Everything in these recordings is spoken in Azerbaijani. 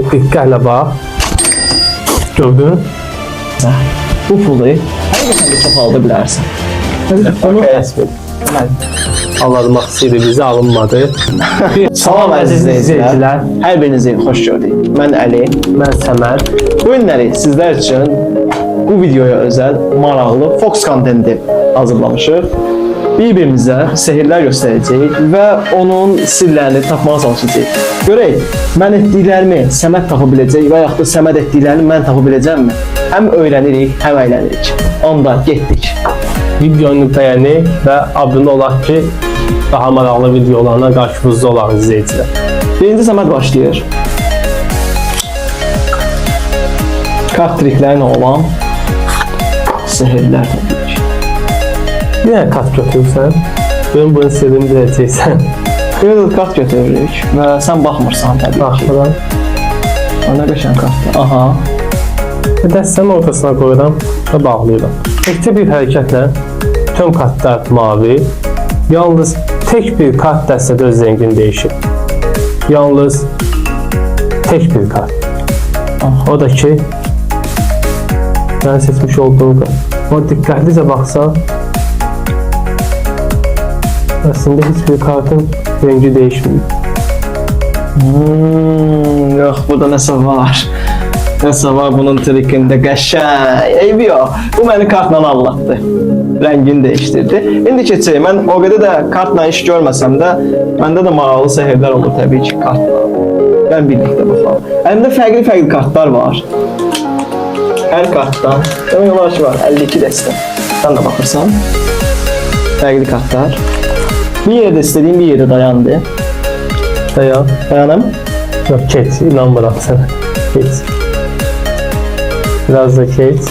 Diqqətlə bax. Gördün? Bu pulu həqiqətən də çoxalda bilərsən. Onu kəsmin. Alınmaq istəyirdi, bizi alınmadı. Salam əziz izləyicilər. Hər birinizi xoş gördük. Mən Əli. Mən Səmər. Bu günləri sizlər üçün bu videoya özəl maraqlı Fox kontenti hazırlamışıq. Bir-birimizə sehirlər göstərəcəyik və onun sirlərini tapmağa çalışacağıq. Görək, mən etdiklərimi Səməd tapa biləcək və yaxud da Səməd etdiklərini mən tapa biləcəmmi? Həm öyrənirik, həm əylənirik. Onda getdik. Videonu bəyənin və abunə olaq ki, daha maraqlı videolarla qarşınızda olaq izləyicilər. Birinci Səməd başlayır. Kart triklərlə olan sehirlər təbii ki. Yenə kart götürürsən, benim bunun sirrini biləcəksən. Bir də kart götürürük və sən baxmırsan təbii ki. Baxmıram. O nə qəşəng kartdır. Aha. Dəstənin ortasına qoyuram və bağlayıram. Təkcə bir hərəkətlə tüm kartlar mavi, yalnız tek bir kart dəstədə öz rəngini dəyişir. Yalnız tek bir kart. O da ki, mən seçmiş olduğum kart. O diqqətlicə baxsan, əslində heç bir kartın rengi dəyişmir. Yox, burada nəsə var. Nəsə var bunun trikində qəşəng. Eybi yox, bu məni kartla anlatdı. Rəngini dəyişdirdi. İndi keçək, mən o qədər də kartla iş görməsəm də, məndə də maraqlı sehirlər olur təbii ki kartla. Mən birlikdə baxalım. Əlimdə fərqli kartlar var. Hər kartdan, demək olar ki var, 52 dəstə. Sən də baxırsan. Fərqli kartlar. Bir yerdə istədiyim bir yerdə dayandı. Dayan. Dayanım. Yox, keç, inanmıram sənə. Keç. Biraz da keç.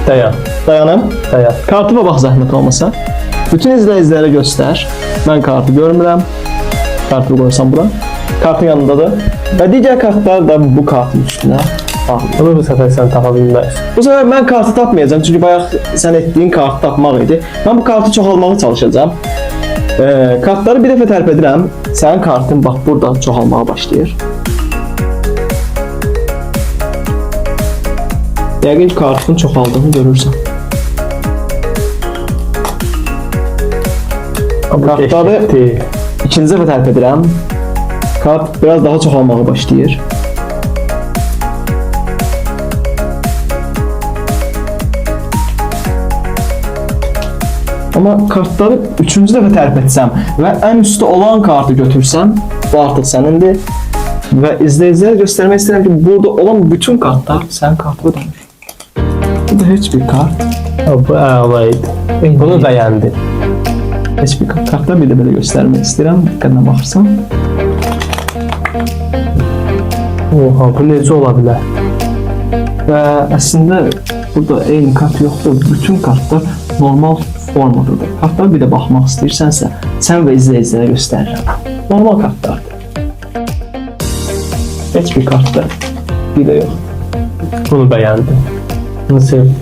Dayan. Dayanım. Dayan. Kartıma bax zəhmət olmasa. Bütün izləyicilərə göstər. Mən kartı görmürəm. Kartı qoysam bura. Kartın yanındadır. Və digər kartlar da bu kartın üstünə bağlı. Bunu bu səfər sən tapa bilməz. Bu səfər mən kartı tapmayacağım. Çünki bayaq sən etdiyin kartı tapmaq idi. Mən bu kartı çoxalmağa çalışacağım. Kartları bir dəfə tərpədirəm. Sənin kartın bax buradan çoxalmağa başlayır. Yəqin ki, kartın çoxaldığını görürsən. Kartları ikinci dəfə tərpədirəm. Kart biraz daha çoxalmağa başlayır. Amma kartları üçüncü dəfə tərpətsəm və ən üstə olan kartı götürsəm, bu artıq sənindir. Və izləyicilərə göstərmək istəyirəm ki, burada olan bütün kartlar sənin kartına dönür. Burada heç bir kart. Bu əla idi. Bunu bəyəndim. Heç bir kartlar bir də belə göstərmək istəyirəm. Diqqətlə baxırsan. Oha, bu necə ola bilər? Və əslində burada eyni kart yoxdur. Bütün kartlar normal formadadır. Kartlara bir də baxmaq istəyirsənsə, sən və izləyicilərə göstərirəm. Normal kartlardır. Heç bir kartda bir də yox. Bunu bəyəndim. Bunu sevdim.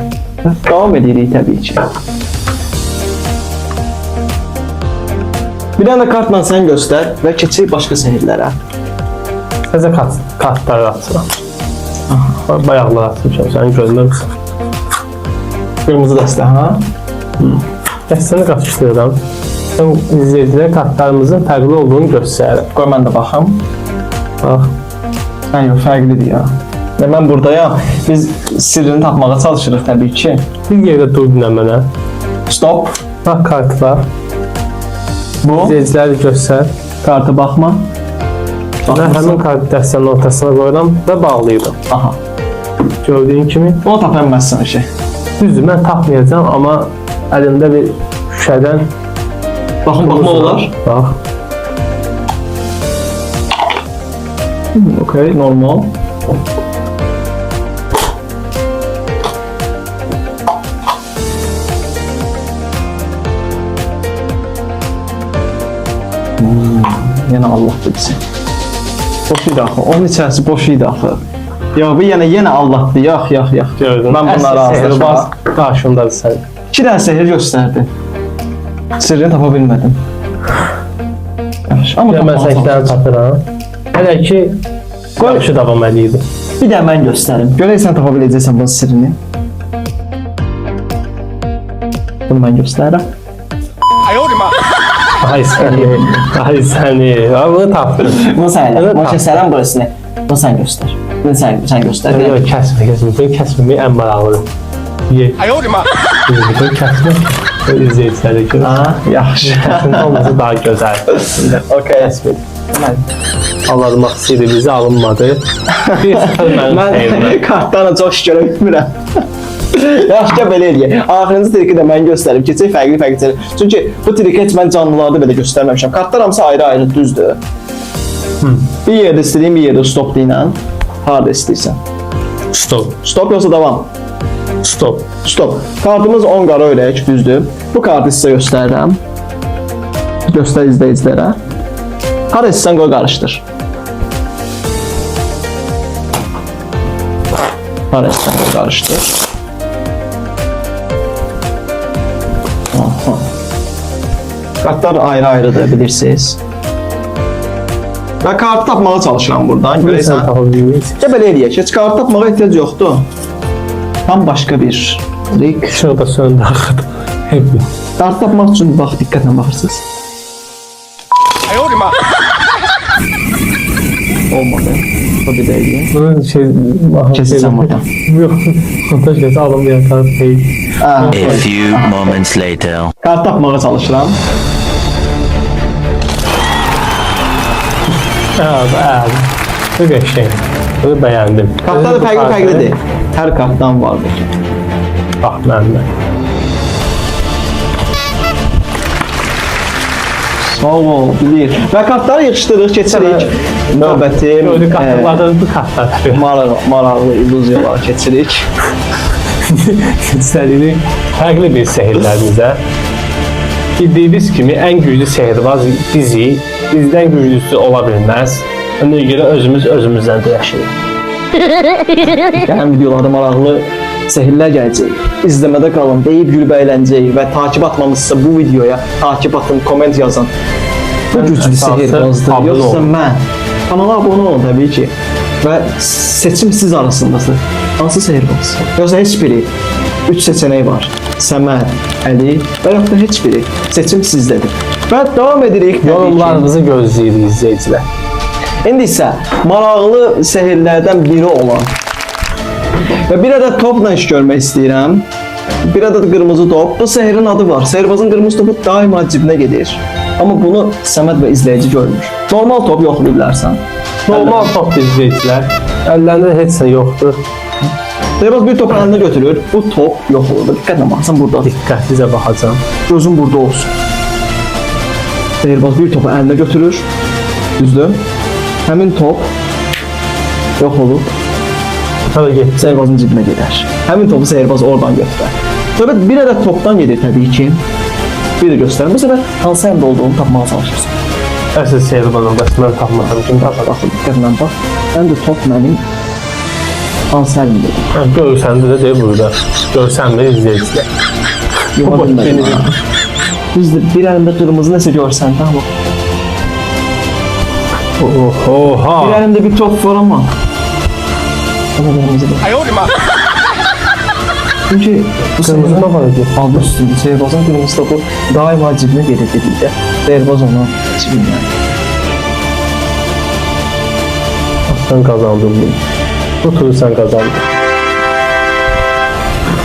Davam edirik təbii ki. Bir dənə kartla sən göstər və keçək başqa sehirlərə. Təzə kartları atıram. Bayaqlar atmışam, sən görmürsən. Qırmızı dəstə, ha? Dəstəni qaçışdırıram. Sən izləyicilərə kartlarımızın fərqli olduğunu göstərirəm. Qoy mən də baxım. Bax. Yox, fərqlidir ya. Mən buradayam. Biz sirrini tapmağa çalışırıq təbii ki. Bir yerdə dur dinlə mənə. Stop. Bax kartlar. Bu. İzləyiciləri göstər. Karta baxma. Mən həmin kartı dəstənin ortasına qoyuram və bağlayıram. Aha. Gördüyün kimi. Onu tapa bilməzsən şey. Düzdür, mən tapmayacağım, amma əlimdə bir şüşədən baxmaq olar. Bax. Okay, normal. Yenə Allah'tı bizi. Boş idi axı, onun içərisi boş idi axı. Yox, bu yenə Allah'tı, yox. Gördüm. Mən bunları razılaşmam. Qarşımdadır sən. 2 dənə sehir göstərdi. Sirrini tapa bilmədim. Yaxşı, amma mən səhvdən tapıram. Hələ ki Yaxşı davam eləyirdi. Bir də mən göstərim. Görək sən tapa biləcəksən bunun sirrini. Bunu mən göstərirəm. Ay səni. Bunu tapdın. Bunu sən elə. Evet, Bunu tamam. göstərəm burasını. Bunu sən göstər. Bunu sən göstər. Yox, kəsmə. Bunu kəsməmək ən maraqlıdır. Ye. Bunu kəsmə. İzləyicilərə görə. Ha, yaxşı. Kəsmə olması daha gözəl. Okay. Anlamaq istəyirdi, bizi alınmadı. Bir sıfır mənim xeyrimə. Mən kartlarla çox şükür bilmirəm. Yaxşı belə eləyək. Axırıncı triki də mən göstərib keçək fərqli. Çünki bu triki heç mən canlılarda belə göstərməmişəm. Kartlar hamısı ayrı-ayrı düzdür. Bir yerdə istədiyim bir yerdə stop deyilən. Harda istəyirsən. Stop. Stop yoxsa davam. Stop. Stop. Kartımız 10 qara öyrək düzdür. Bu kartı sizə göstərirəm. Göstər izləyicilərə. Hara istəsən qoy qarışdır. Hara istəsən qoy qarışdır. Aha. Kartlar ayrı-ayrıdır bilirsiniz. Və kartı tapmağa çalışıram buradan. Görəsən Görəsən. tapa bilmirik. Belə eləyək. Heç kartı tapmağa ehtiyac yoxdur. Tam başqa bir trik. Şurada söndü axıdı. Hep yok. Kartı tapmaq üçün bax diqqətlə baxırsınız. Olmadı. O bir deyil. Bunun Keseceğim buradan. Yok. Montaj kes alınmayan kart değil. A few moments later. Kart tapmağa çalışıram. Evet. Bu qəşəng. Bunu beğendim. Kartlar da fərqli-fərqlidir. Hər kartdan vardır. Bax məndə. Sağ ol, bilir. Və kartları yığışdırırıq, keçirik. Növbəti Öyle kartlardan bu kartlar. maraqlı illüziyalar keçirik. Üstəlik fərqli bir sehirlərimizə. Bildiyiniz kimi ən güclü sehirbaz bizi, bizdən güclüsü ola bilməz. Ona görə özümüzdən döyəşirik. Gələn videolarda maraqlı sehirlər gələcək. İzləmədə qalın, deyib gülüb əylənəcək və takip atmamızsa bu videoya takip atın, komment yazın. Bu güclü sehirbazdır, abone yoxsa olun. mən? Kanala abunə olun təbii ki. Və seçim siz arasındasınız. Hansı sehirbaz? Yoxsa heç biri? 3 seçeneği var. Səməd, Əli və yaxud da heç biri. Seçim sizdədir. Və davam edirik. təbii ki. Yorumlarınızı gözləyirik izləyicilər. İndi isə maraqlı sehirlərdən biri olan və bir ədəd topla iş görmək istəyirəm. Bir ədəd qırmızı top. Bu sehirin adı var. Sehirbazın qırmızı topu daima cibinə gedir. Amma bunu Səməd və izləyici görmür. Normal top yoxlaya bilərsən. Normal top izləyicilər. Əllərində heç nə yoxdur. Sehirbaz bir topu əlinə götürür. Bu top yox olur. Diqqətlə baxsan burada. Diqqətlicə baxacağam. Gözün burada olsun. Sehirbaz bir topu əlinə götürür. Düzdür? Həmin top yox olur. Hadi get. Sehirbazın cibinə gedər. Həmin topu sehirbaz oradan götürər. Sonra bir ədəd topdan gedir təbii ki. Bir də göstərim. Bu səfər hansı əmdə olduğunu tapmağa çalışırsın. Əsl sehirbazın bəs mən tapmadım. Kim tapmadı? Baxın, diqqətlə bax. Həm də top mənim hansı əlimdədir. Görsəndə də deyil burada. Görsənmə izləyicilər. Yuma Bu bilmədim. yeni ha. Düzdür, bir əlimdə qırmızı nəsə görsən, tamam. Bir Oha. əlimdə bir top var amma. Ama qırmızıdır. Çünki bu Qırmızı sefer var idi. adı üstündə sehirbazın qırmızı topu daima cibinə gedir dedikdə. Sehirbaz onu cibinə. Sen kazandın bunu. Bu turu sen kazandın.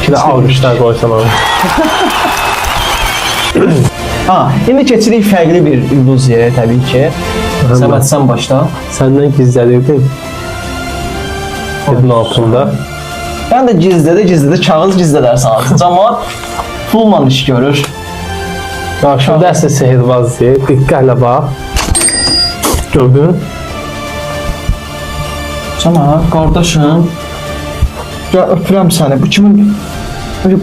Şimdi almışlar koysan onu. Ha, indi keçirik fərqli bir illüziyaya təbii ki. Səməd sən başla. Senden gizledirdin. Edin altında. Mən də gizlədə kağız gizlədərsən artıq. Cəmaət pulla iş görür. Bak şurada əsl sehirbaz diye. Diqqətlə bax. Gördün? Cəmaət, qardaşım. Ya öpürəm səni. Bu kimin?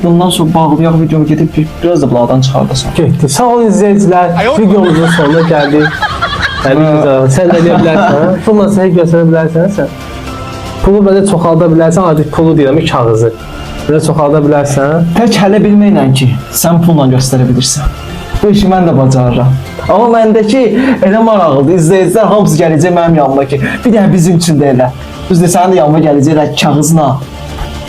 Bundan sonra bağlayaq videomu gedib biraz da bunlardan çıxardasan. Getdi. Sağ olun izləyicilər. Videomuzun sonuna gəldik. Sən də eləyə bilərsən. Pulla səhih göstərə bilərsən sən. Pulu belə çoxalda bilərsən, ancaq pulu deyirəm, kağızı. Belə çoxalda bilərsən. Tək hələ bilməklə ki, sən pulla göstərə bilirsən. Bu işi mən də bacarıram. Amma məndəki elə maraqlıdır. İzləyicilər hamısı gələcək mənim yanıma ki, bir də bizim üçün də elə. Düzdür, sənin də yanıma gələcəklər kağızla.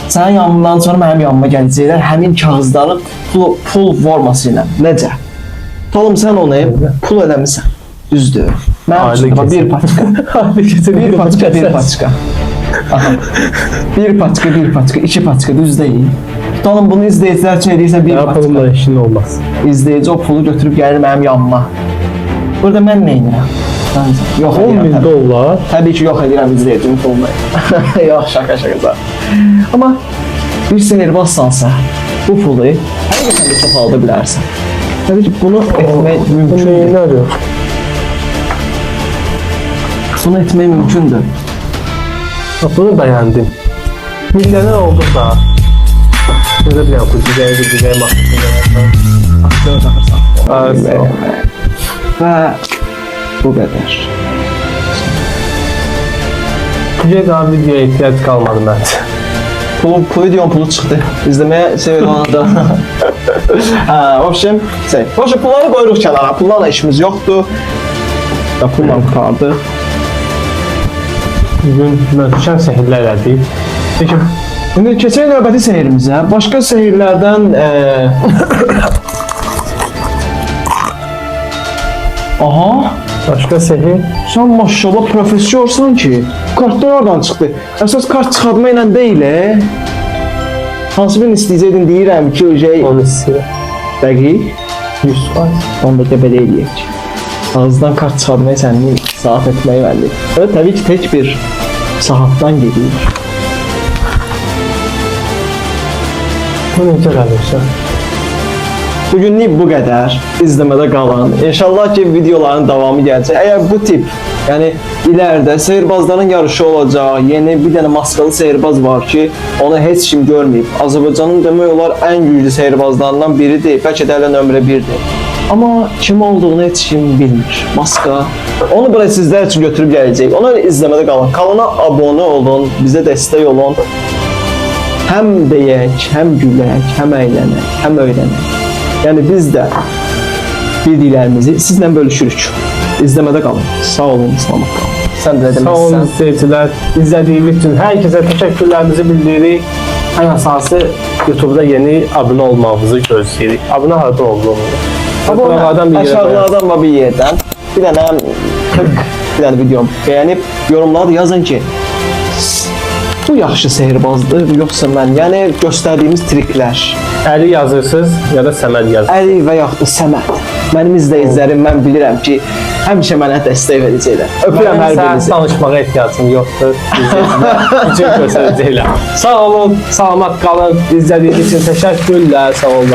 Sənin yanından sonra mənim yanıma gələcəklər həmin kağızların pul forması ilə. Necə? Talım sən onu pul eləmisən. Düzdür. Mənim üçün də bir paçka. Bir paçka, bir paçka. Aha. Bir paçka, iki paçka düz deyil. Tutalım bunu izləyicilər üçün edirsən bir paçka. Pulumla işin olmaz. İzləyici o pulu götürüb gəlir mənim yanıma. Burada mən nə edirəm? Yox 10.000 dollar. Təbii ki, yox edirəm izləyicinin pulunu. Yox, şaka. Amma bir sehirbazsansa bu pulu həqiqətən də çox alda bilərsən. Təbii ki, bunu etmək mümkündür. Ne arıyor? Bunu etmək mümkündür. Bak bunu beğendim. Milyoner olduk da. Burada bir yapı güzel Aktör takırsan. Evet. Və bu qədər. Güzel daha videoya ihtiyaç kalmadı bence. Videonun pulu çıxdı. İzləməyə sevil ona da. Hə, общем, pulları qoyuruq kənara. Pullarla işimiz yoxdur. Pulla qurtardıq. Bugün möhtəşəm sehirlər elədik. Peki İndi keçək növbəti sehirimizə. Başqa sehirlərdən Aha, başka sehir? sən maşallah professorsan ki, kartlar oradan çıxdı. Əsas kart çıxartma ilə deyil, hansı birini istəyəcəydin deyirəm ki, o şey Onu istiyor. dəqiq, 100%. onu da belə eləyək. Ağızdan kart çıxartmayı sənin saat etməyi vəlli. Və təbii ki, tək bir saatdan gedir. Bu necə qalırsa? Bugünlük bu qədər. İzləmədə qalın. İnşallah ki, videoların davamı gələcək. Əgər bu tip, yəni ilərdə sehirbazların yarışı olacaq, yeni bir dənə maskalı sehirbaz var ki, onu heç kim görməyib. Azərbaycanın demək olar ən güclü sehirbazlarından biridir, bəlkə də hələ nömrə 1-dir. Amma kim olduğunu heç kim bilmir. Maska. Onu bura sizlər üçün götürüb gələcək. Ona izləmədə qalın. Kanala abunə olun, bizə dəstək olun. Həm deyək, həm gülək, həm əylənək, həm öyrənək. Yəni biz də bildiklərimizi sizlə bölüşürük. İzləmədə qalın. Sağ olun, salamat qalın. Sən də Sağ olun deməlisən. izleyiciler. İzlediğiniz için herkese teşekkürlerimizi bildiririk. En asası YouTube'da yeni abone olmamızı gözləyirik. Abone hardan olduğumuzu. Buralardan bir yere koyarız. Aşağılardan və bir yerdən bir dənə 40 bir dənə videom bəyənib yorumlarda yazın ki, bu yaxşı sehirbazdır, yoxsa mən. Yəni göstərdiyimiz triklər. Əli yazırsınız ya da Səməd yazırsınız. Əli və yaxud da Səməd. Mənim izləyicilərim, mən bilirəm ki, həmişə mənə dəstək verəcəklər. Öpürəm hər Mənim birinizi. danışmağa ehtiyacım yoxdur. İzləyiciler üçün göstərəcəklər. Sağ olun, salamat qalın. İzlədiyiniz için teşekkürler. Sağ olun.